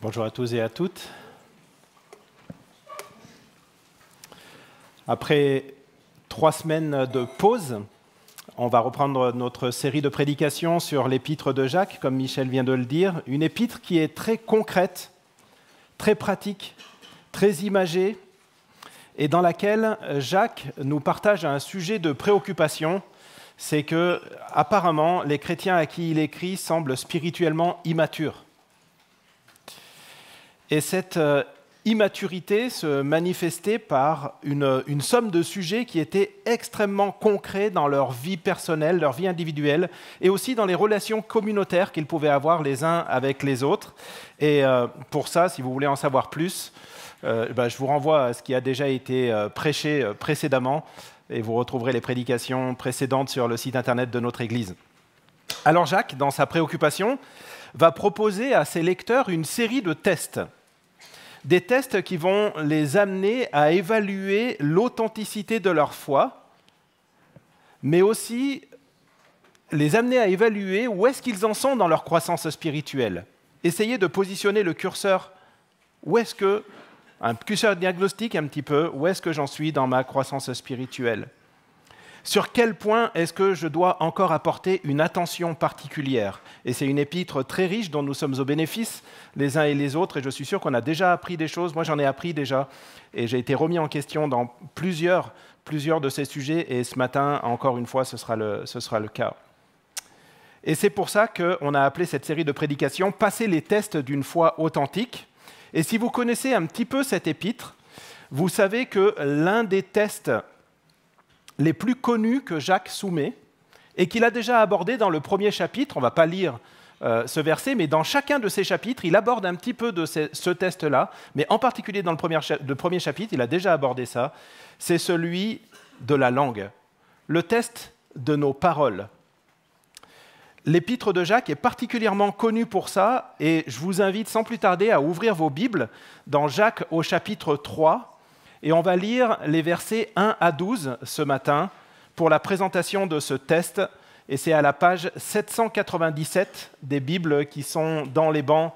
Bonjour à tous et à toutes. Après 3 semaines de pause, on va reprendre notre série de prédications sur l'épître de Jacques, comme Michel vient de le dire. Une épître qui est très concrète, très pratique, très imagée, et dans laquelle Jacques nous partage un sujet de préoccupation. C'est que, apparemment, les chrétiens à qui il écrit semblent spirituellement immatures. Et cette immaturité se manifestait par une somme de sujets qui étaient extrêmement concrets dans leur vie personnelle, leur vie individuelle, et aussi dans les relations communautaires qu'ils pouvaient avoir les uns avec les autres. Et pour ça, si vous voulez en savoir plus, je vous renvoie à ce qui a déjà été prêché précédemment, et vous retrouverez les prédications précédentes sur le site internet de notre Église. Alors Jacques, dans sa préoccupation, va proposer à ses lecteurs une série de tests. Des tests qui vont les amener à évaluer l'authenticité de leur foi, mais aussi les amener à évaluer où est-ce qu'ils en sont dans leur croissance spirituelle. Essayer de positionner le curseur, un curseur diagnostique un petit peu, où est-ce que j'en suis dans ma croissance spirituelle. Sur quel point est-ce que je dois encore apporter une attention particulière? Et c'est une épître très riche dont nous sommes au bénéfice les uns et les autres, et je suis sûr qu'on a déjà appris des choses. Moi, j'en ai appris déjà, et j'ai été remis en question dans plusieurs de ces sujets, et ce matin, encore une fois, ce sera le cas. Et c'est pour ça qu'on a appelé cette série de prédications « Passer les tests d'une foi authentique ». Et si vous connaissez un petit peu cette épître, vous savez que l'un des tests les plus connus que Jacques soumet, et qu'il a déjà abordé dans le premier chapitre, on ne va pas lire ce verset, mais dans chacun de ces chapitres, il aborde un petit peu de ce test-là, mais en particulier dans le premier chapitre, il a déjà abordé ça, c'est celui de la langue, le test de nos paroles. L'épître de Jacques est particulièrement connue pour ça, et je vous invite sans plus tarder à ouvrir vos Bibles dans Jacques au chapitre 3, et on va lire les versets 1 à 12 ce matin pour la présentation de ce test. Et c'est à la page 797 des Bibles qui sont dans les bancs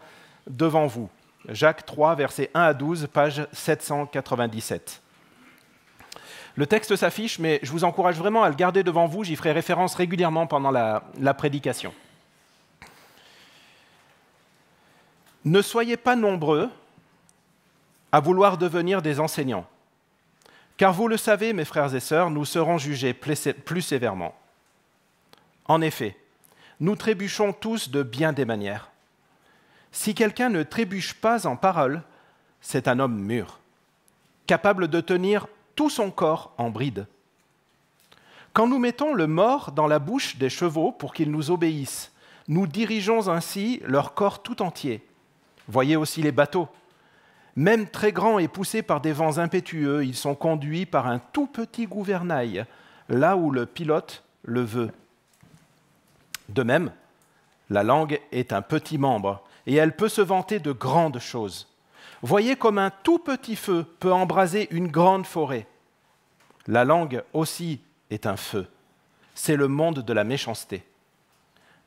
devant vous. Jacques 3, versets 1 à 12, page 797. Le texte s'affiche, mais je vous encourage vraiment à le garder devant vous. J'y ferai référence régulièrement pendant la prédication. Ne soyez pas nombreux à vouloir devenir des enseignants. Car vous le savez, mes frères et sœurs, nous serons jugés plus sévèrement. En effet, nous trébuchons tous de bien des manières. Si quelqu'un ne trébuche pas en parole, c'est un homme mûr, capable de tenir tout son corps en bride. Quand nous mettons le mors dans la bouche des chevaux pour qu'ils nous obéissent, nous dirigeons ainsi leur corps tout entier. Voyez aussi les bateaux. Même très grands et poussés par des vents impétueux, ils sont conduits par un tout petit gouvernail, là où le pilote le veut. De même, la langue est un petit membre, et elle peut se vanter de grandes choses. Voyez comme un tout petit feu peut embraser une grande forêt. La langue aussi est un feu. C'est le monde de la méchanceté.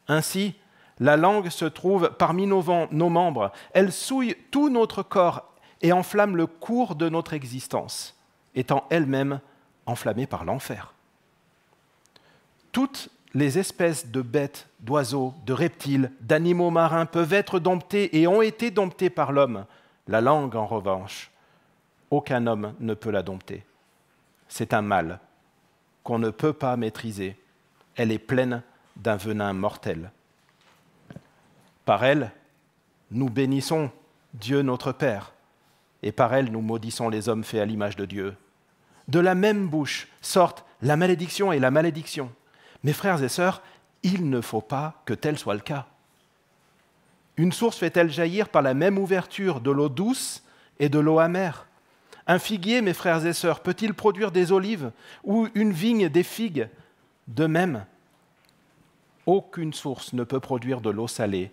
Ainsi, la langue se trouve parmi nos membres. Elle souille tout notre corps et enflamme le cours de notre existence, étant elle-même enflammée par l'enfer. Toutes les espèces de bêtes, d'oiseaux, de reptiles, d'animaux marins peuvent être domptées et ont été domptées par l'homme. La langue, en revanche, aucun homme ne peut la dompter. C'est un mal qu'on ne peut pas maîtriser. Elle est pleine d'un venin mortel. Par elle, nous bénissons Dieu notre Père, et par elle, nous maudissons les hommes faits à l'image de Dieu. De la même bouche sortent la malédiction et la malédiction. Mes frères et sœurs, il ne faut pas que tel soit le cas. Une source fait-elle jaillir par la même ouverture de l'eau douce et de l'eau amère? Un figuier, mes frères et sœurs, peut-il produire des olives ou une vigne des figues? De même, aucune source ne peut produire de l'eau salée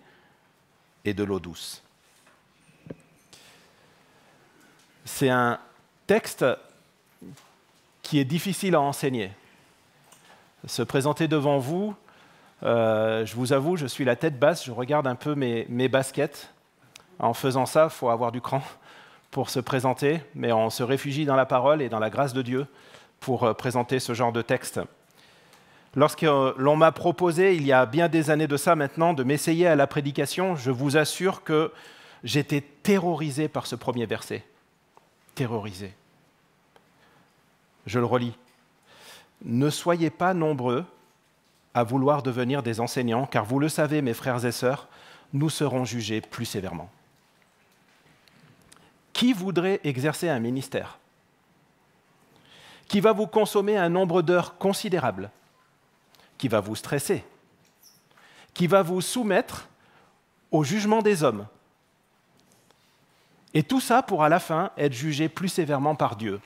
et de l'eau douce. C'est un texte qui est difficile à enseigner. Se présenter devant vous, je vous avoue, je suis la tête basse, je regarde un peu mes baskets En faisant ça, il faut avoir du cran pour se présenter, mais on se réfugie dans la parole et dans la grâce de Dieu pour présenter ce genre de texte. Lorsque l'on m'a proposé, il y a bien des années de ça maintenant, de m'essayer à la prédication, je vous assure que j'étais terrorisé par ce premier verset. Terrorisé. Je le relis. Ne soyez pas nombreux à vouloir devenir des enseignants, car vous le savez, mes frères et sœurs, nous serons jugés plus sévèrement. Qui voudrait exercer un ministère qui va vous consommer un nombre d'heures considérable, qui va vous stresser, qui va vous soumettre au jugement des hommes, et tout ça pour à la fin être jugé plus sévèrement par Dieu.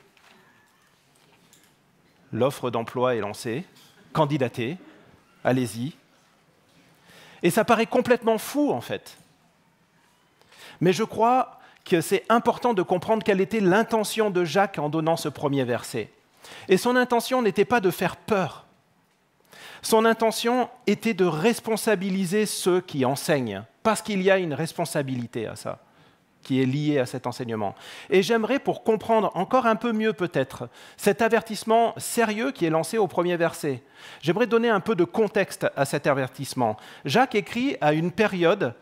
L'offre d'emploi est lancée, candidatez, allez-y. Et ça paraît complètement fou, en fait. Mais je crois que c'est important de comprendre quelle était l'intention de Jacques en donnant ce premier verset. Et son intention n'était pas de faire peur. Son intention était de responsabiliser ceux qui enseignent, parce qu'il y a une responsabilité à ça, qui est liée à cet enseignement. Et j'aimerais, pour comprendre encore un peu mieux peut-être, cet avertissement sérieux qui est lancé au premier verset, j'aimerais donner un peu de contexte à cet avertissement. Jacques écrit à une période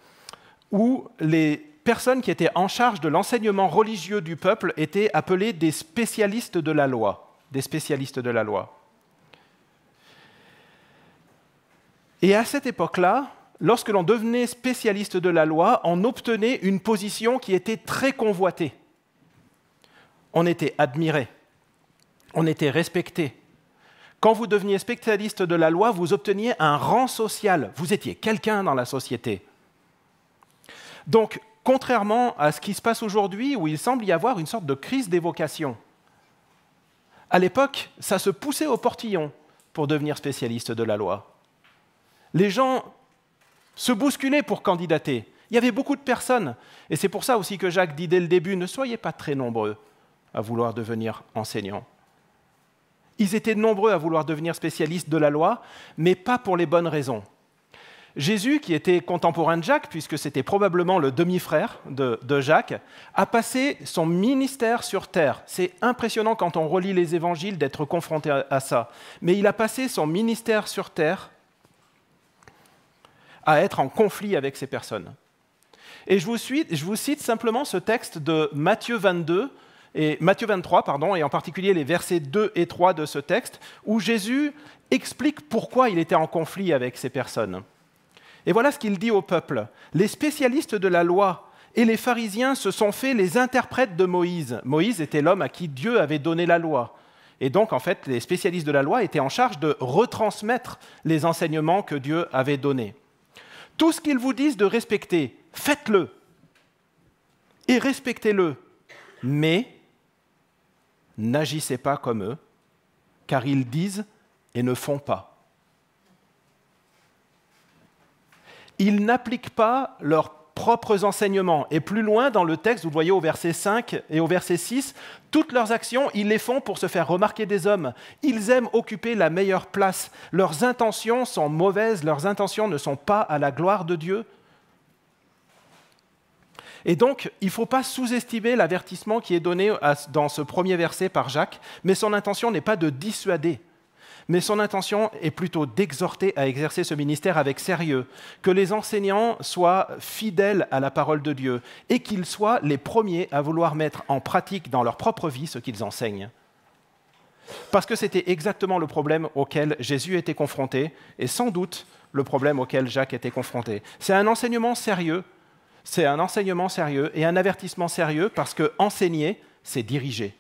où les personnes qui étaient en charge de l'enseignement religieux du peuple étaient appelées des spécialistes de la loi. Des spécialistes de la loi. Et à cette époque-là, lorsque l'on devenait spécialiste de la loi, on obtenait une position qui était très convoitée. On était admiré, on était respecté. Quand vous deveniez spécialiste de la loi, vous obteniez un rang social, vous étiez quelqu'un dans la société. Donc, contrairement à ce qui se passe aujourd'hui, où il semble y avoir une sorte de crise des vocations, à l'époque, ça se poussait au portillon pour devenir spécialiste de la loi. Les gens se bousculaient pour candidater. Il y avait beaucoup de personnes. Et c'est pour ça aussi que Jacques dit dès le début, ne soyez pas très nombreux à vouloir devenir enseignants. Ils étaient nombreux à vouloir devenir spécialistes de la loi, mais pas pour les bonnes raisons. Jésus, qui était contemporain de Jacques, puisque c'était probablement le demi-frère de Jacques, a passé son ministère sur terre. C'est impressionnant quand on relit les évangiles d'être confronté à ça. Mais il a passé son ministère sur terre à être en conflit avec ces personnes. Et je vous cite simplement ce texte de Matthieu 23, et en particulier les versets 2 et 3 de ce texte, où Jésus explique pourquoi il était en conflit avec ces personnes. Et voilà ce qu'il dit au peuple. Les spécialistes de la loi et les pharisiens se sont fait les interprètes de Moïse. Moïse était l'homme à qui Dieu avait donné la loi. Et donc, en fait, les spécialistes de la loi étaient en charge de retransmettre les enseignements que Dieu avait donnés. Tout ce qu'ils vous disent de respecter, faites-le. Et respectez-le. Mais n'agissez pas comme eux, car ils disent et ne font pas. Ils n'appliquent pas leurs propres enseignements. Et plus loin dans le texte, vous voyez au verset 5 et au verset 6, toutes leurs actions, ils les font pour se faire remarquer des hommes. Ils aiment occuper la meilleure place. Leurs intentions sont mauvaises, leurs intentions ne sont pas à la gloire de Dieu. Et donc, il ne faut pas sous-estimer l'avertissement qui est donné dans ce premier verset par Jacques, mais son intention n'est pas de dissuader. Mais son intention est plutôt d'exhorter à exercer ce ministère avec sérieux, que les enseignants soient fidèles à la parole de Dieu et qu'ils soient les premiers à vouloir mettre en pratique dans leur propre vie ce qu'ils enseignent. Parce que c'était exactement le problème auquel Jésus était confronté et sans doute le problème auquel Jacques était confronté. C'est un enseignement sérieux et un avertissement sérieux parce que enseigner, c'est diriger.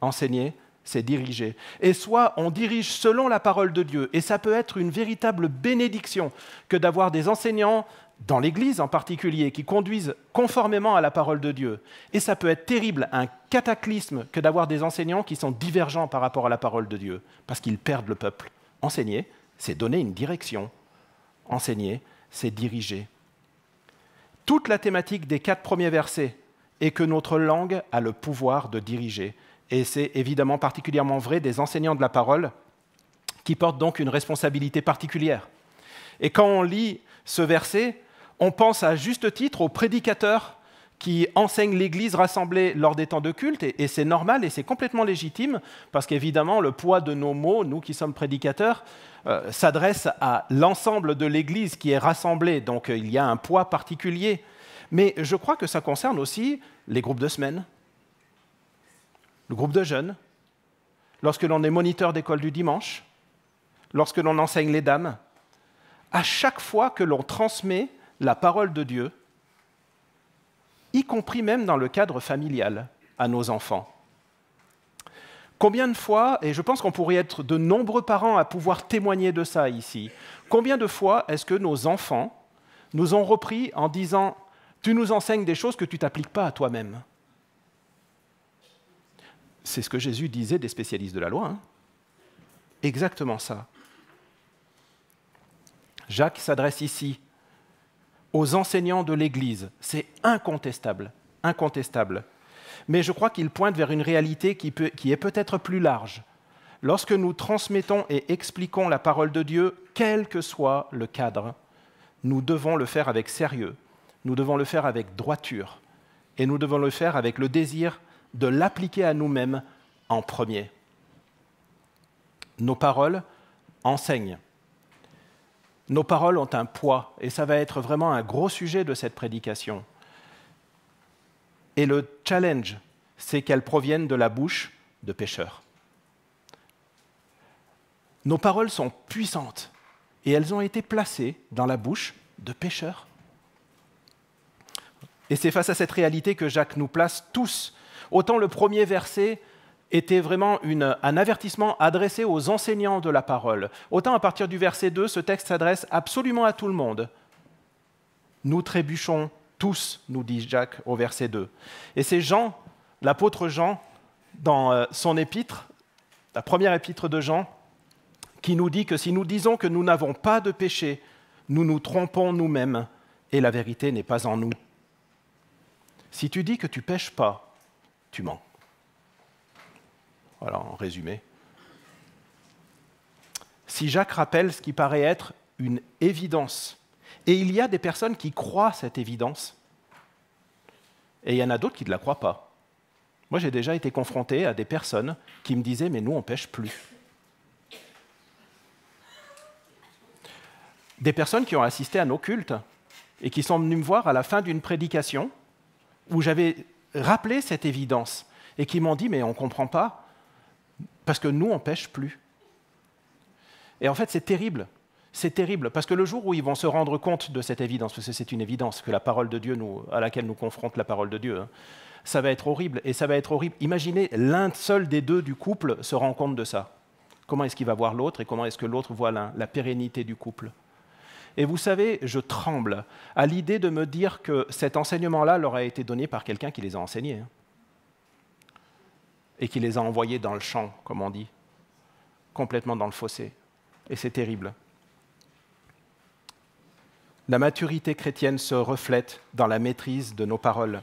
Enseigner, c'est diriger. Et soit on dirige selon la parole de Dieu, et ça peut être une véritable bénédiction que d'avoir des enseignants, dans l'Église en particulier, qui conduisent conformément à la parole de Dieu. Et ça peut être terrible, un cataclysme, que d'avoir des enseignants qui sont divergents par rapport à la parole de Dieu, parce qu'ils perdent le peuple. Enseigner, c'est donner une direction. Enseigner, c'est diriger. Toute la thématique des 4 premiers versets est que notre langue a le pouvoir de diriger. Et c'est évidemment particulièrement vrai des enseignants de la parole qui portent donc une responsabilité particulière. Et quand on lit ce verset, on pense à juste titre aux prédicateurs qui enseignent l'Église rassemblée lors des temps de culte, et c'est normal et c'est complètement légitime, parce qu'évidemment, le poids de nos mots, nous qui sommes prédicateurs, s'adresse à l'ensemble de l'Église qui est rassemblée, donc il y a un poids particulier. Mais je crois que ça concerne aussi les groupes de semaine, le groupe de jeunes, lorsque l'on est moniteur d'école du dimanche, lorsque l'on enseigne les dames, à chaque fois que l'on transmet la parole de Dieu, y compris même dans le cadre familial, à nos enfants. Combien de fois, et je pense qu'on pourrait être de nombreux parents à pouvoir témoigner de ça ici, combien de fois est-ce que nos enfants nous ont repris en disant « Tu nous enseignes des choses que tu ne t'appliques pas à toi-même » C'est ce que Jésus disait des spécialistes de la loi. Hein. Exactement ça. Jacques s'adresse ici aux enseignants de l'Église. C'est incontestable, incontestable. Mais je crois qu'il pointe vers une réalité qui est peut-être plus large. Lorsque nous transmettons et expliquons la parole de Dieu, quel que soit le cadre, nous devons le faire avec sérieux, nous devons le faire avec droiture, et nous devons le faire avec le désir de l'appliquer à nous-mêmes en premier. Nos paroles enseignent. Nos paroles ont un poids, et ça va être vraiment un gros sujet de cette prédication. Et le challenge, c'est qu'elles proviennent de la bouche de pécheurs. Nos paroles sont puissantes, et elles ont été placées dans la bouche de pécheurs. Et c'est face à cette réalité que Jacques nous place tous. Autant le premier verset était vraiment un avertissement adressé aux enseignants de la parole, autant à partir du verset 2, ce texte s'adresse absolument à tout le monde. Nous trébuchons tous, nous dit Jacques au verset 2. Et c'est Jean, l'apôtre Jean, dans son épître, la première épître de Jean, qui nous dit que si nous disons que nous n'avons pas de péché, nous nous trompons nous-mêmes et la vérité n'est pas en nous. Si tu dis que tu ne pèches pas, tu mens. Voilà, en résumé. Si Jacques rappelle ce qui paraît être une évidence, et il y a des personnes qui croient cette évidence, et il y en a d'autres qui ne la croient pas. Moi, j'ai déjà été confronté à des personnes qui me disaient « mais nous, on ne pêche plus ». Des personnes qui ont assisté à nos cultes et qui sont venues me voir à la fin d'une prédication où j'avais rappelé cette évidence et qui m'ont dit « mais on ne comprend pas, parce que nous, on ne pêche plus ». Et en fait, c'est terrible, parce que le jour où ils vont se rendre compte de cette évidence, parce que c'est une évidence que la parole de Dieu à laquelle nous confronte la parole de Dieu, ça va être horrible, et ça va être horrible. Imaginez, l'un seul des deux du couple se rend compte de ça. Comment est-ce qu'il va voir l'autre, et comment est-ce que l'autre voit la pérennité du couple? Et vous savez, je tremble à l'idée de me dire que cet enseignement-là leur a été donné par quelqu'un qui les a enseignés, et qui les a envoyés dans le champ, comme on dit, complètement dans le fossé. Et c'est terrible. La maturité chrétienne se reflète dans la maîtrise de nos paroles.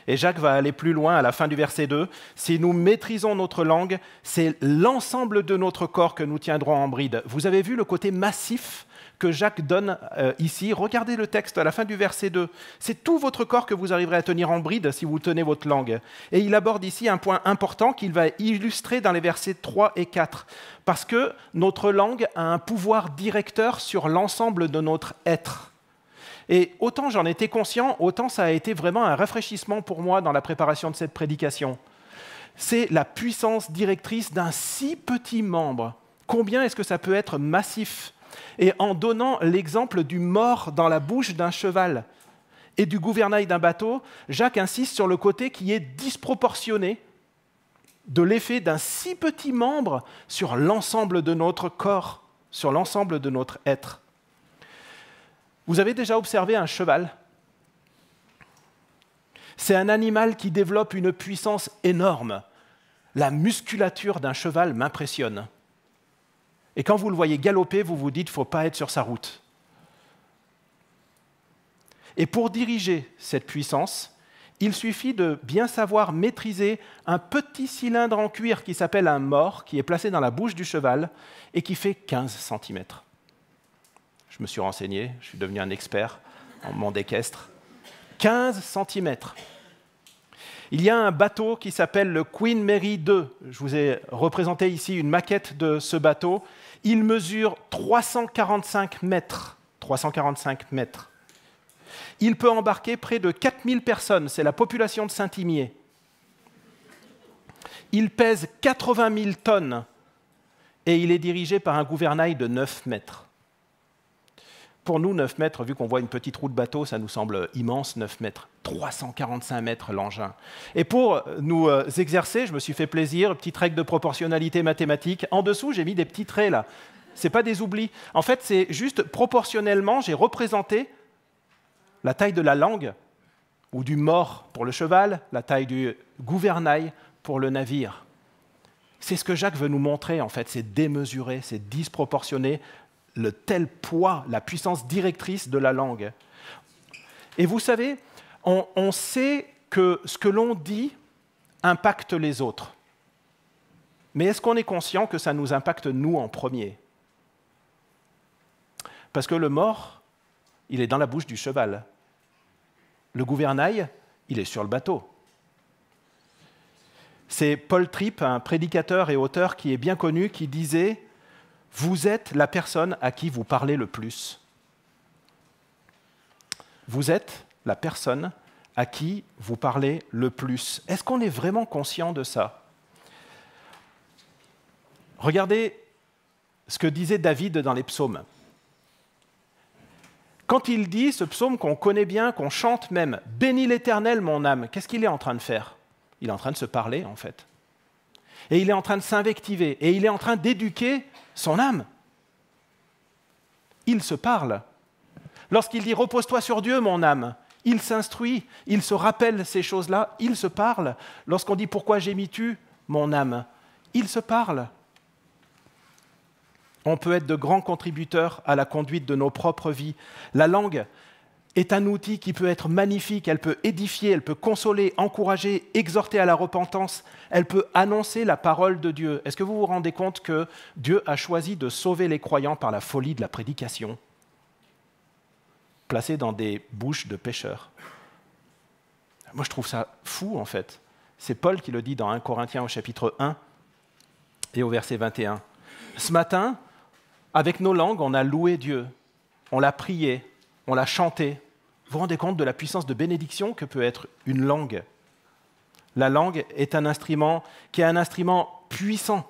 Et Jacques va aller plus loin à la fin du verset 2. « Si nous maîtrisons notre langue, c'est l'ensemble de notre corps que nous tiendrons en bride. » Vous avez vu le côté massif que Jacques donne ici. Regardez le texte à la fin du verset 2. C'est tout votre corps que vous arriverez à tenir en bride si vous tenez votre langue. Et il aborde ici un point important qu'il va illustrer dans les versets 3 et 4. Parce que notre langue a un pouvoir directeur sur l'ensemble de notre être. Et autant j'en étais conscient, autant ça a été vraiment un rafraîchissement pour moi dans la préparation de cette prédication. C'est la puissance directrice d'un si petit membre. Combien est-ce que ça peut être massif? Et en donnant l'exemple du mors dans la bouche d'un cheval et du gouvernail d'un bateau, Jacques insiste sur le côté qui est disproportionné de l'effet d'un si petit membre sur l'ensemble de notre corps, sur l'ensemble de notre être. Vous avez déjà observé un cheval? C'est un animal qui développe une puissance énorme. La musculature d'un cheval m'impressionne. Et quand vous le voyez galoper, vous vous dites qu'il ne faut pas être sur sa route. Et pour diriger cette puissance, il suffit de bien savoir maîtriser un petit cylindre en cuir qui s'appelle un mors, qui est placé dans la bouche du cheval et qui fait 15 cm. Je me suis renseigné, je suis devenu un expert en monde équestre. 15 cm. Il y a un bateau qui s'appelle le Queen Mary 2. Je vous ai représenté ici une maquette de ce bateau. Il mesure 345 mètres. 345 mètres. Il peut embarquer près de 4000 personnes. C'est la population de Saint-Imier. Il pèse 80 000 tonnes et il est dirigé par un gouvernail de 9 mètres. Pour nous, 9 mètres, vu qu'on voit une petite roue de bateau, ça nous semble immense, 9 mètres. 345 mètres l'engin. Et pour nous exercer, je me suis fait plaisir, petite règle de proportionnalité mathématique. En dessous, j'ai mis des petits traits là. Ce n'est pas des oublis. En fait, c'est juste proportionnellement, j'ai représenté la taille de la langue, ou du mors pour le cheval, la taille du gouvernail pour le navire. C'est ce que Jacques veut nous montrer, en fait, c'est démesuré, c'est disproportionné, le tel poids, la puissance directrice de la langue. Et vous savez, on sait que ce que l'on dit impacte les autres. Mais est-ce qu'on est conscient que ça nous impacte nous en premier? Parce que le mors, il est dans la bouche du cheval. Le gouvernail, il est sur le bateau. C'est Paul Tripp, un prédicateur et auteur qui est bien connu, qui disait « Vous êtes la personne à qui vous parlez le plus. » Vous êtes la personne à qui vous parlez le plus. Est-ce qu'on est vraiment conscient de ça? Regardez ce que disait David dans les psaumes. Quand il dit ce psaume qu'on connaît bien, qu'on chante même, « Bénis l'Éternel, mon âme », qu'est-ce qu'il est en train de faire? Il est en train de se parler, en fait. Et il est en train de s'invectiver, et il est en train d'éduquer son âme. Il se parle. Lorsqu'il dit « Repose-toi sur Dieu, mon âme », il s'instruit, il se rappelle ces choses-là, il se parle. Lorsqu'on dit « Pourquoi gémis-tu, mon âme », il se parle. On peut être de grands contributeurs à la conduite de nos propres vies. La langue est un outil qui peut être magnifique, elle peut édifier, elle peut consoler, encourager, exhorter à la repentance, elle peut annoncer la parole de Dieu. Est-ce que vous vous rendez compte que Dieu a choisi de sauver les croyants par la folie de la prédication, placée dans des bouches de pécheurs? Moi, je trouve ça fou, en fait. C'est Paul qui le dit dans 1 Corinthiens au chapitre 1 et au verset 21. Ce matin, avec nos langues, on a loué Dieu, on l'a prié, on l'a chanté. Vous vous rendez compte de la puissance de bénédiction que peut être une langue? La langue est un instrument qui est un instrument puissant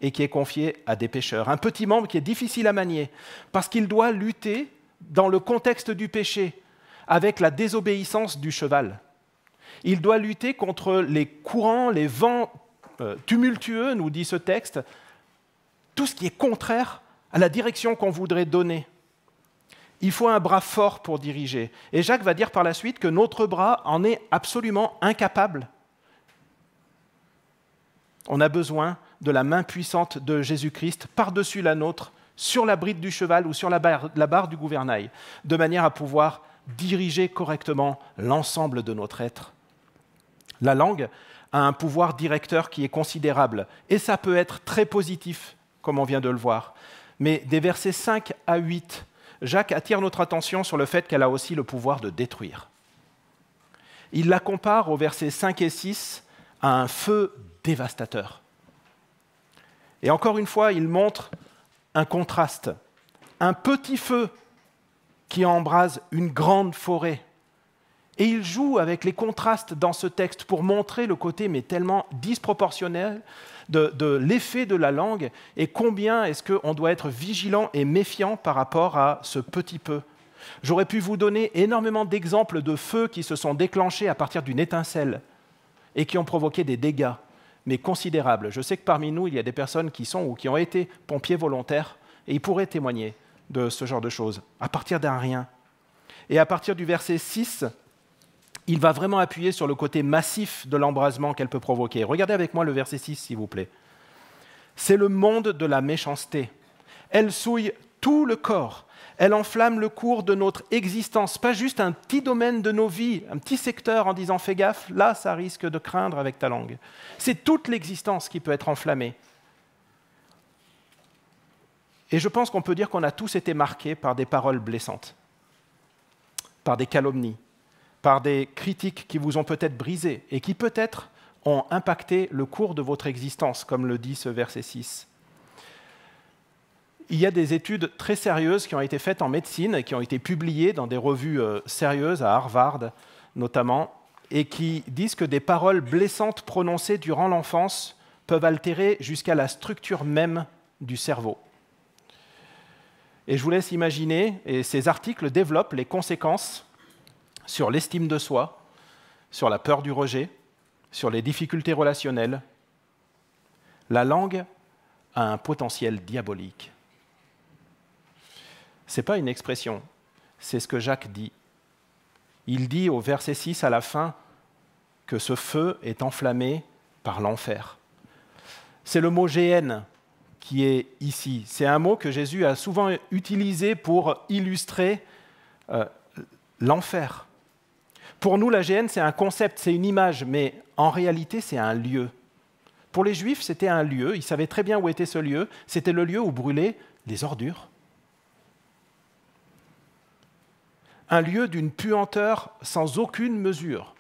et qui est confié à des pécheurs. Un petit membre qui est difficile à manier parce qu'il doit lutter dans le contexte du péché avec la désobéissance du cheval. Il doit lutter contre les courants, les vents tumultueux, nous dit ce texte, tout ce qui est contraire à la direction qu'on voudrait donner. Il faut un bras fort pour diriger. Et Jacques va dire par la suite que notre bras en est absolument incapable. On a besoin de la main puissante de Jésus-Christ par-dessus la nôtre, sur la bride du cheval ou sur la barre du gouvernail, de manière à pouvoir diriger correctement l'ensemble de notre être. La langue a un pouvoir directeur qui est considérable, et ça peut être très positif, comme on vient de le voir. Mais des versets 5 à 8, Jacques attire notre attention sur le fait qu'elle a aussi le pouvoir de détruire. Il la compare aux versets 5 et 6 à un feu dévastateur. Et encore une fois, il montre un contraste. Un petit feu qui embrase une grande forêt. Et il joue avec les contrastes dans ce texte pour montrer le côté mais tellement disproportionnel de l'effet de la langue et combien est-ce qu'on doit être vigilant et méfiant par rapport à ce petit peu. J'aurais pu vous donner énormément d'exemples de feux qui se sont déclenchés à partir d'une étincelle et qui ont provoqué des dégâts, mais considérables. Je sais que parmi nous, il y a des personnes qui sont ou qui ont été pompiers volontaires et ils pourraient témoigner de ce genre de choses, à partir d'un rien. Et à partir du verset 6, il va vraiment appuyer sur le côté massif de l'embrasement qu'elle peut provoquer. Regardez avec moi le verset 6, s'il vous plaît. C'est le monde de la méchanceté. Elle souille tout le corps. Elle enflamme le cours de notre existence. Pas juste un petit domaine de nos vies, un petit secteur en disant « fais gaffe, là, ça risque de craindre avec ta langue ». C'est toute l'existence qui peut être enflammée. Et je pense qu'on peut dire qu'on a tous été marqués par des paroles blessantes, par des calomnies, par des critiques qui vous ont peut-être brisé et qui peut-être ont impacté le cours de votre existence, comme le dit ce verset 6. Il y a des études très sérieuses qui ont été faites en médecine et qui ont été publiées dans des revues sérieuses, à Harvard notamment, et qui disent que des paroles blessantes prononcées durant l'enfance peuvent altérer jusqu'à la structure même du cerveau. Et je vous laisse imaginer, et ces articles développent les conséquences sur l'estime de soi, sur la peur du rejet, sur les difficultés relationnelles. La langue a un potentiel diabolique. Ce n'est pas une expression, c'est ce que Jacques dit. Il dit au verset 6 à la fin que ce feu est enflammé par l'enfer. C'est le mot géhenne qui est ici. C'est un mot que Jésus a souvent utilisé pour illustrer l'enfer. Pour nous, la géhenne, c'est un concept, c'est une image, mais en réalité, c'est un lieu. Pour les Juifs, c'était un lieu, ils savaient très bien où était ce lieu, c'était le lieu où brûlaient les ordures. Un lieu d'une puanteur sans aucune mesure.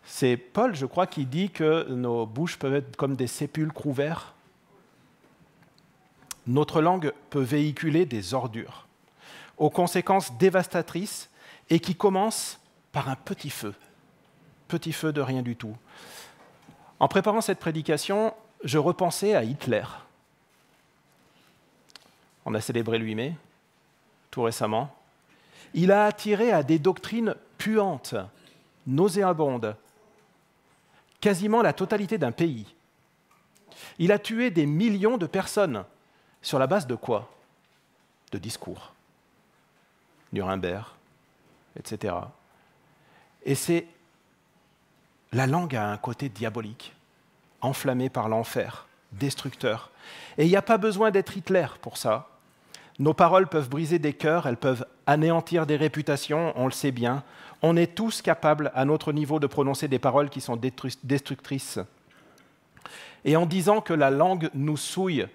C'est Paul, je crois, qui dit que nos bouches peuvent être comme des sépulcres ouverts. Notre langue peut véhiculer des ordures, aux conséquences dévastatrices, et qui commencent par un petit feu de rien du tout. En préparant cette prédication, je repensais à Hitler. On a célébré le 8 mai, tout récemment. Il a attiré à des doctrines puantes, nauséabondes, quasiment la totalité d'un pays. Il a tué des millions de personnes. Sur la base de quoi? De discours. Nuremberg, etc. Et la langue a un côté diabolique, enflammé par l'enfer, destructeur. Et il n'y a pas besoin d'être Hitler pour ça. Nos paroles peuvent briser des cœurs, elles peuvent anéantir des réputations, on le sait bien. On est tous capables, à notre niveau, de prononcer des paroles qui sont destructrices. Et en disant que la langue nous souille,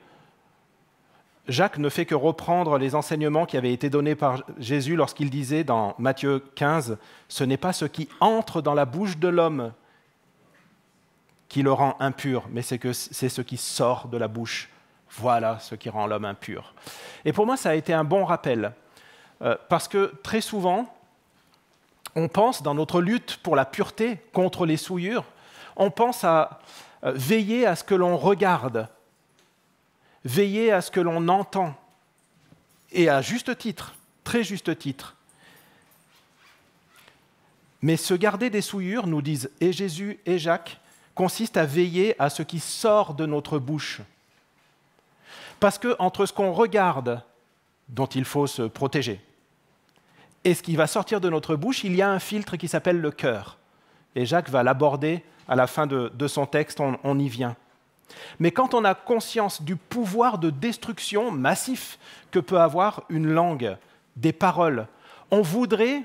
Jacques ne fait que reprendre les enseignements qui avaient été donnés par Jésus lorsqu'il disait dans Matthieu 15 « Ce n'est pas ce qui entre dans la bouche de l'homme qui le rend impur, mais c'est ce qui sort de la bouche. Voilà ce qui rend l'homme impur. » Et pour moi, ça a été un bon rappel, parce que très souvent, on pense, dans notre lutte pour la pureté contre les souillures, on pense à veiller à ce que l'on regarde, veiller à ce que l'on entend, et à juste titre, très juste titre. Mais se garder des souillures, nous disent et Jésus et Jacques, consiste à veiller à ce qui sort de notre bouche. Parce qu'entre ce qu'on regarde, dont il faut se protéger, et ce qui va sortir de notre bouche, il y a un filtre qui s'appelle le cœur. Et Jacques va l'aborder à la fin de son texte, on y vient. Mais quand on a conscience du pouvoir de destruction massif que peut avoir une langue, des paroles, on voudrait,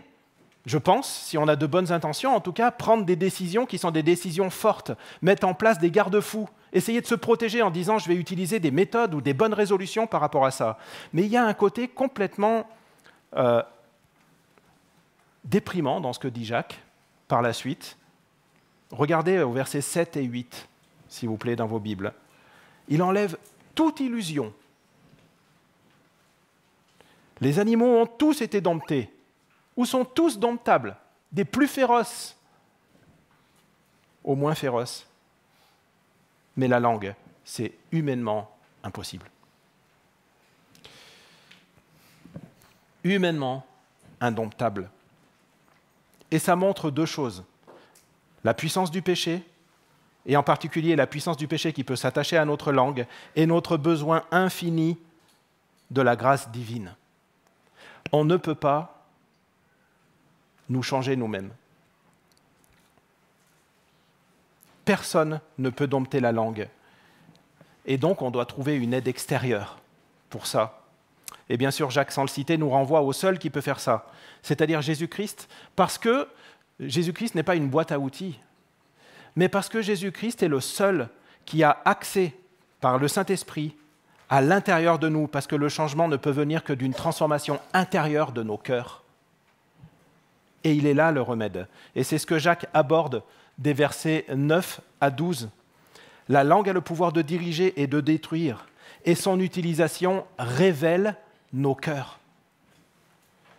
je pense, si on a de bonnes intentions, en tout cas, prendre des décisions qui sont des décisions fortes, mettre en place des garde-fous, essayer de se protéger en disant « je vais utiliser des méthodes ou des bonnes résolutions par rapport à ça ». Mais il y a un côté complètement déprimant dans ce que dit Jacques par la suite. Regardez au versets 7 et 8, s'il vous plaît, dans vos Bibles. Il enlève toute illusion. Les animaux ont tous été domptés, ou sont tous domptables, des plus féroces aux moins féroces. Mais la langue, c'est humainement impossible. Humainement indomptable. Et ça montre deux choses. La puissance du péché, et en particulier la puissance du péché qui peut s'attacher à notre langue, et notre besoin infini de la grâce divine. On ne peut pas nous changer nous-mêmes. Personne ne peut dompter la langue. Et donc, on doit trouver une aide extérieure pour ça. Et bien sûr, Jacques, sans le citer, nous renvoie au seul qui peut faire ça, c'est-à-dire Jésus-Christ, parce que Jésus-Christ n'est pas une boîte à outils, mais parce que Jésus-Christ est le seul qui a accès par le Saint-Esprit à l'intérieur de nous, parce que le changement ne peut venir que d'une transformation intérieure de nos cœurs. Et il est là le remède. Et c'est ce que Jacques aborde des versets 9 à 12. La langue a le pouvoir de diriger et de détruire, et son utilisation révèle nos cœurs.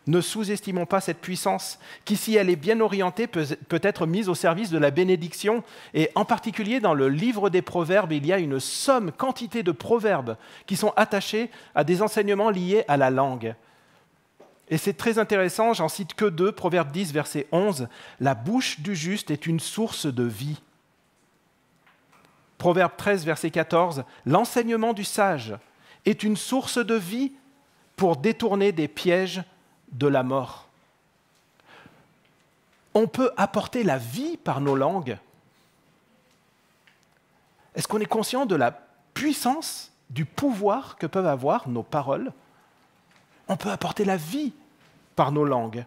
Ne sous-estimons pas cette puissance qui, si elle est bien orientée, peut être mise au service de la bénédiction. Et en particulier, dans le livre des Proverbes, il y a une quantité de proverbes qui sont attachés à des enseignements liés à la langue. Et c'est très intéressant, j'en cite que 2, Proverbe 10, verset 11. « La bouche du juste est une source de vie. » Proverbe 13, verset 14. « L'enseignement du sage est une source de vie pour détourner des pièges de la mort. » On peut apporter la vie par nos langues. Est-ce qu'on est conscient de la puissance, du pouvoir que peuvent avoir nos paroles ? On peut apporter la vie par nos langues.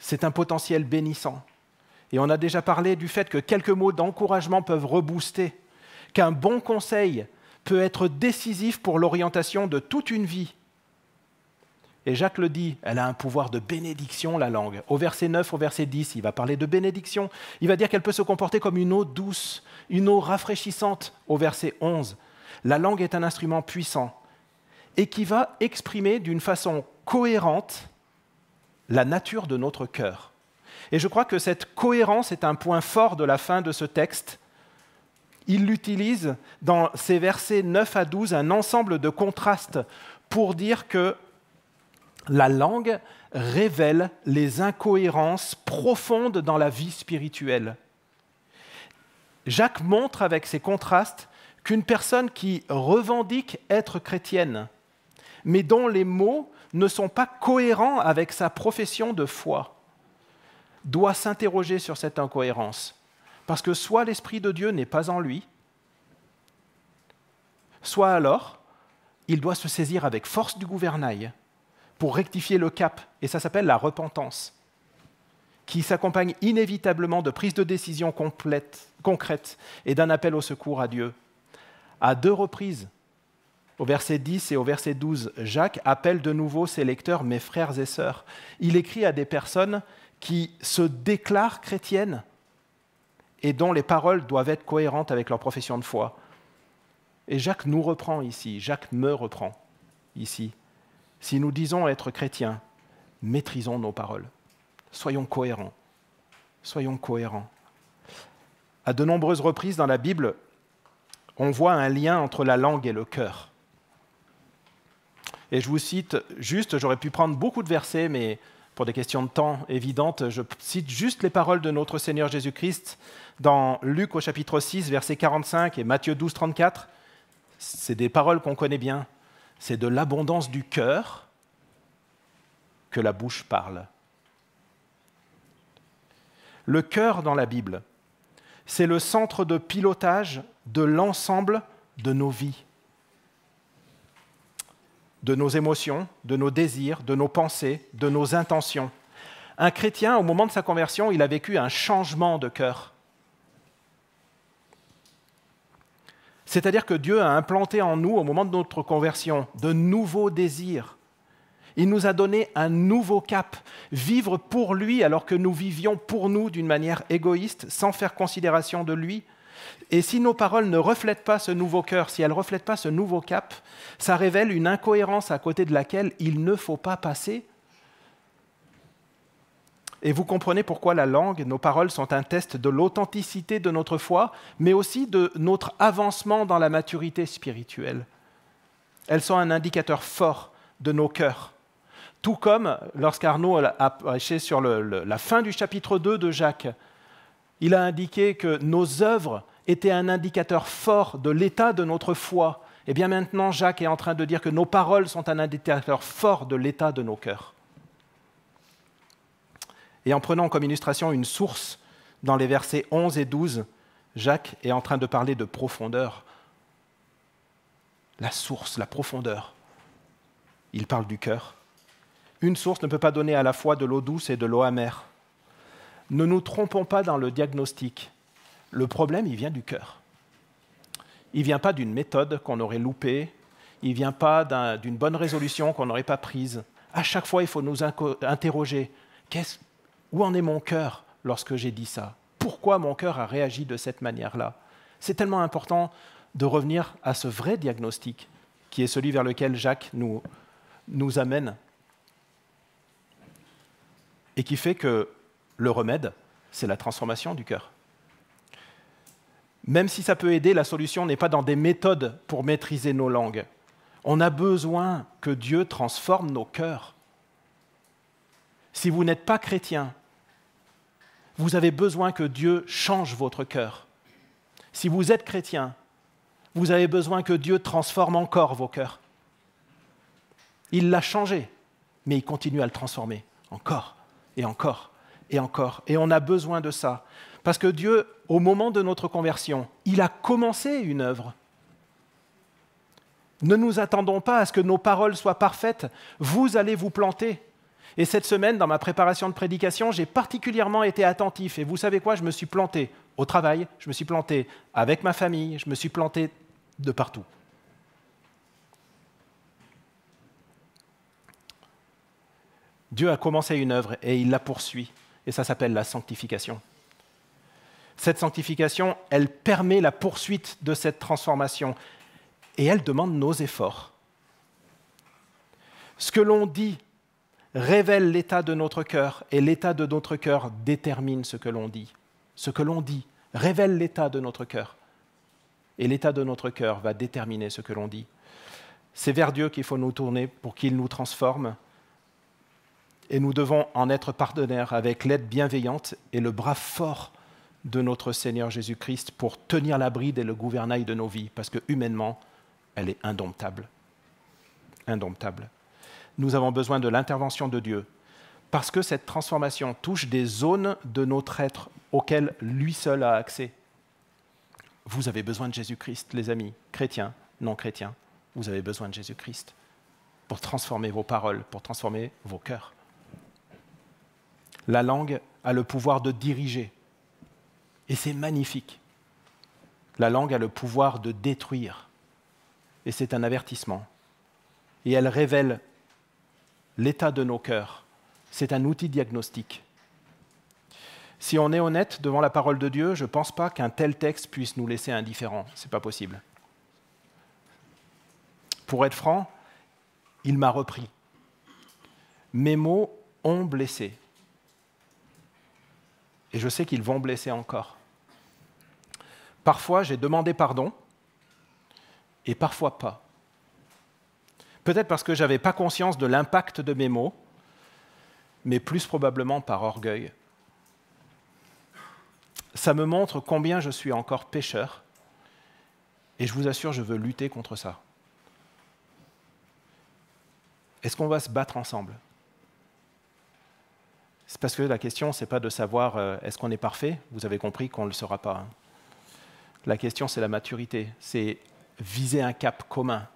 C'est un potentiel bénissant. Et on a déjà parlé du fait que quelques mots d'encouragement peuvent rebooster, qu'un bon conseil peut être décisif pour l'orientation de toute une vie. Et Jacques le dit, elle a un pouvoir de bénédiction, la langue. Au verset 9, au verset 10, il va parler de bénédiction. Il va dire qu'elle peut se comporter comme une eau douce, une eau rafraîchissante, au verset 11. La langue est un instrument puissant et qui va exprimer d'une façon cohérente la nature de notre cœur. Et je crois que cette cohérence est un point fort de la fin de ce texte. Il utilise dans ces versets 9 à 12 un ensemble de contrastes pour dire que la langue révèle les incohérences profondes dans la vie spirituelle. Jacques montre avec ces contrastes qu'une personne qui revendique être chrétienne, mais dont les mots ne sont pas cohérents avec sa profession de foi, doit s'interroger sur cette incohérence. Parce que soit l'Esprit de Dieu n'est pas en lui, soit alors, il doit se saisir avec force du gouvernail pour rectifier le cap, et ça s'appelle la repentance, qui s'accompagne inévitablement de prises de décision concrètes et d'un appel au secours à Dieu. À 2 reprises, au verset 10 et au verset 12, Jacques appelle de nouveau ses lecteurs « mes frères et sœurs ». Il écrit à des personnes qui se déclarent chrétiennes et dont les paroles doivent être cohérentes avec leur profession de foi. Et Jacques nous reprend ici, Jacques me reprend ici. Si nous disons être chrétiens, maîtrisons nos paroles. Soyons cohérents. Soyons cohérents. À de nombreuses reprises dans la Bible, on voit un lien entre la langue et le cœur. Et je vous cite juste, j'aurais pu prendre beaucoup de versets, mais pour des questions de temps évidentes, je cite juste les paroles de notre Seigneur Jésus-Christ dans Luc au chapitre 6, verset 45 et Matthieu 12, 34. C'est des paroles qu'on connaît bien. C'est de l'abondance du cœur que la bouche parle. Le cœur dans la Bible, c'est le centre de pilotage de l'ensemble de nos vies, de nos émotions, de nos désirs, de nos pensées, de nos intentions. Un chrétien, au moment de sa conversion, il a vécu un changement de cœur. C'est-à-dire que Dieu a implanté en nous, au moment de notre conversion, de nouveaux désirs. Il nous a donné un nouveau cap, vivre pour lui alors que nous vivions pour nous d'une manière égoïste, sans faire considération de lui. Et si nos paroles ne reflètent pas ce nouveau cœur, si elles ne reflètent pas ce nouveau cap, ça révèle une incohérence à côté de laquelle il ne faut pas passer. Et vous comprenez pourquoi la langue, nos paroles sont un test de l'authenticité de notre foi, mais aussi de notre avancement dans la maturité spirituelle. Elles sont un indicateur fort de nos cœurs. Tout comme lorsqu'Arnaud a prêché sur la fin du chapitre 2 de Jacques, il a indiqué que nos œuvres étaient un indicateur fort de l'état de notre foi. Et bien maintenant, Jacques est en train de dire que nos paroles sont un indicateur fort de l'état de nos cœurs. Et en prenant comme illustration une source dans les versets 11 et 12, Jacques est en train de parler de profondeur. La source, la profondeur. Il parle du cœur. Une source ne peut pas donner à la fois de l'eau douce et de l'eau amère. Ne nous trompons pas dans le diagnostic. Le problème, il vient du cœur. Il ne vient pas d'une méthode qu'on aurait loupée. Il ne vient pas d'une bonne résolution qu'on n'aurait pas prise. À chaque fois, il faut nous interroger. Où en est mon cœur lorsque j'ai dit ça? Pourquoi mon cœur a réagi de cette manière-là? C'est tellement important de revenir à ce vrai diagnostic qui est celui vers lequel Jacques nous amène et qui fait que le remède, c'est la transformation du cœur. Même si ça peut aider, la solution n'est pas dans des méthodes pour maîtriser nos langues. On a besoin que Dieu transforme nos cœurs. Si vous n'êtes pas chrétien, vous avez besoin que Dieu change votre cœur. Si vous êtes chrétien, vous avez besoin que Dieu transforme encore vos cœurs. Il l'a changé, mais il continue à le transformer encore et encore et encore. Et on a besoin de ça. Parce que Dieu, au moment de notre conversion, il a commencé une œuvre. Ne nous attendons pas à ce que nos paroles soient parfaites. Vous allez vous planter. Et cette semaine, dans ma préparation de prédication, j'ai particulièrement été attentif. Et vous savez quoi? Je me suis planté au travail, je me suis planté avec ma famille, je me suis planté de partout. Dieu a commencé une œuvre et il la poursuit. Et ça s'appelle la sanctification. Cette sanctification, elle permet la poursuite de cette transformation. Et elle demande nos efforts. Ce que l'on dit révèle l'état de notre cœur, et l'état de notre cœur détermine ce que l'on dit. Ce que l'on dit révèle l'état de notre cœur, et l'état de notre cœur va déterminer ce que l'on dit. C'est vers Dieu qu'il faut nous tourner pour qu'il nous transforme, et nous devons en être partenaires avec l'aide bienveillante et le bras fort de notre Seigneur Jésus-Christ pour tenir la bride et le gouvernail de nos vies, parce que humainement, elle est indomptable. Indomptable. Nous avons besoin de l'intervention de Dieu, parce que cette transformation touche des zones de notre être auxquelles lui seul a accès. Vous avez besoin de Jésus-Christ, les amis, chrétiens, non chrétiens. Vous avez besoin de Jésus-Christ pour transformer vos paroles, pour transformer vos cœurs. La langue a le pouvoir de diriger, et c'est magnifique. La langue a le pouvoir de détruire, et c'est un avertissement. Et elle révèle l'état de nos cœurs. C'est un outil diagnostique. Si on est honnête devant la parole de Dieu, je ne pense pas qu'un tel texte puisse nous laisser indifférents. Ce n'est pas possible. Pour être franc, il m'a repris. Mes mots ont blessé. Et je sais qu'ils vont blesser encore. Parfois, j'ai demandé pardon, et parfois pas. Peut-être parce que je n'avais pas conscience de l'impact de mes mots, mais plus probablement par orgueil. Ça me montre combien je suis encore pécheur, et je vous assure, je veux lutter contre ça. Est-ce qu'on va se battre ensemble? C'est parce que la question, ce n'est pas de savoir est-ce qu'on est parfait, vous avez compris qu'on ne le sera pas. Hein. La question, c'est la maturité, c'est viser un cap commun.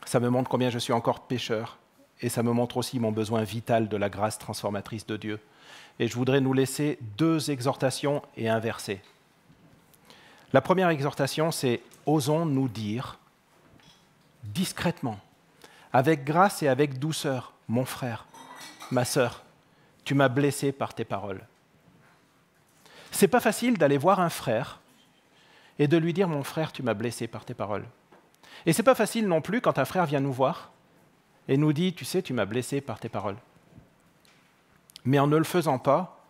Ça me montre combien je suis encore pécheur, et ça me montre aussi mon besoin vital de la grâce transformatrice de Dieu. Et je voudrais nous laisser 2 exhortations et un verset. La première exhortation, c'est « Osons nous dire discrètement, avec grâce et avec douceur, mon frère, ma sœur, tu m'as blessé par tes paroles. » C'est pas facile d'aller voir un frère et de lui dire « Mon frère, tu m'as blessé par tes paroles. » Et ce n'est pas facile non plus quand un frère vient nous voir et nous dit « Tu sais, tu m'as blessé par tes paroles. » Mais en ne le faisant pas,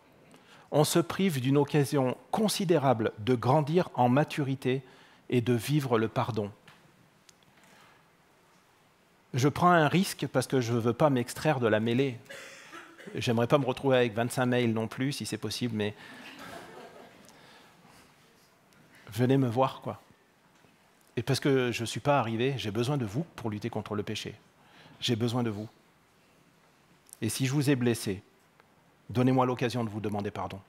on se prive d'une occasion considérable de grandir en maturité et de vivre le pardon. Je prends un risque parce que je ne veux pas m'extraire de la mêlée. Je n'aimerais pas me retrouver avec 25 mails non plus, si c'est possible, mais venez me voir, quoi. Et parce que je ne suis pas arrivé, j'ai besoin de vous pour lutter contre le péché. J'ai besoin de vous. Et si je vous ai blessé, donnez-moi l'occasion de vous demander pardon.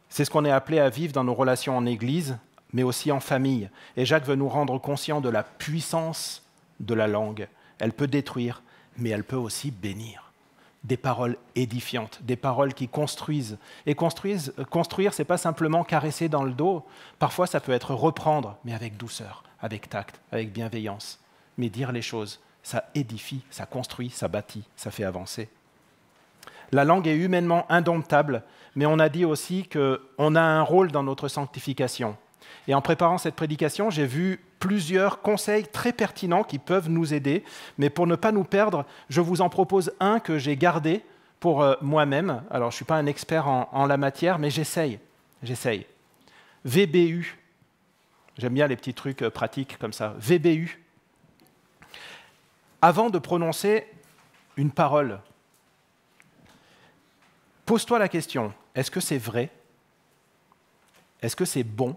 C'est ce qu'on est appelé à vivre dans nos relations en Église, mais aussi en famille. Et Jacques veut nous rendre conscients de la puissance de la langue. Elle peut détruire, mais elle peut aussi bénir. des paroles édifiantes, des paroles qui construisent. Et construire, ce n'est pas simplement caresser dans le dos. Parfois, ça peut être reprendre, mais avec douceur, avec tact, avec bienveillance. Mais dire les choses, ça édifie, ça construit, ça bâtit, ça fait avancer. La langue est humainement indomptable, mais on a dit aussi qu'on a un rôle dans notre sanctification. Et en préparant cette prédication, j'ai vu plusieurs conseils très pertinents qui peuvent nous aider, mais pour ne pas nous perdre, je vous en propose un que j'ai gardé pour moi-même. Alors, je ne suis pas un expert en la matière, mais j'essaye. VBU. J'aime bien les petits trucs pratiques comme ça. VBU. Avant de prononcer une parole, pose-toi la question, est-ce que c'est vrai? Est-ce que c'est bon?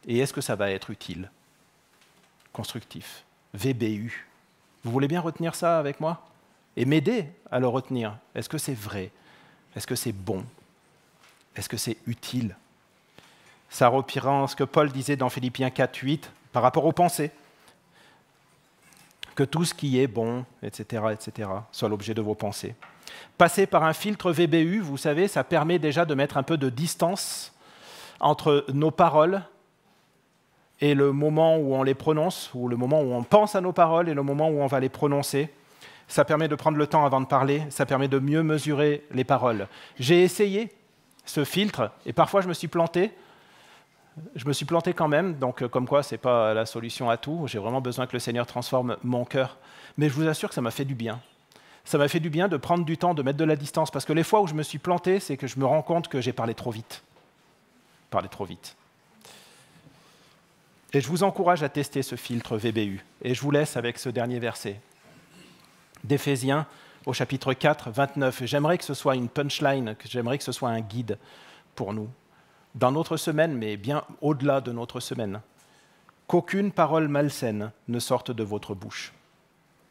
Et est-ce que ça va être utile? Constructif. VBU. Vous voulez bien retenir ça avec moi? Et m'aider à le retenir. Est-ce que c'est vrai? Est-ce que c'est bon? Est-ce que c'est utile? Ça reprend ce que Paul disait dans Philippiens 4:8 par rapport aux pensées. Que tout ce qui est bon, etc., soit l'objet de vos pensées. Passer par un filtre VBU, vous savez, ça permet déjà de mettre un peu de distance entre nos paroles et le moment où on les prononce, ou le moment où on pense à nos paroles et le moment où on va les prononcer. Ça permet de prendre le temps avant de parler, ça permet de mieux mesurer les paroles. J'ai essayé ce filtre, et parfois je me suis planté. Je me suis planté quand même, donc comme quoi ce n'est pas la solution à tout. J'ai vraiment besoin que le Seigneur transforme mon cœur. Mais je vous assure que ça m'a fait du bien. Ça m'a fait du bien de prendre du temps, de mettre de la distance, parce que les fois où je me suis planté, c'est que je me rends compte que j'ai parlé trop vite. Et je vous encourage à tester ce filtre VBU. Et je vous laisse avec ce dernier verset d'Éphésiens au chapitre 4, 29. J'aimerais que ce soit une punchline, j'aimerais que ce soit un guide pour nous, dans notre semaine, mais bien au-delà de notre semaine. Qu'aucune parole malsaine ne sorte de votre bouche,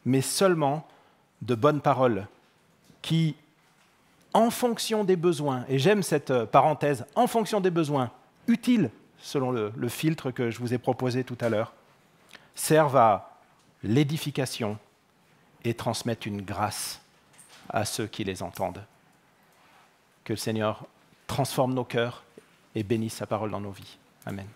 mais seulement de bonnes paroles qui, en fonction des besoins, et j'aime cette parenthèse, en fonction des besoins, utiles, selon le filtre que je vous ai proposé tout à l'heure, servent à l'édification et transmettent une grâce à ceux qui les entendent. Que le Seigneur transforme nos cœurs et bénisse sa parole dans nos vies. Amen.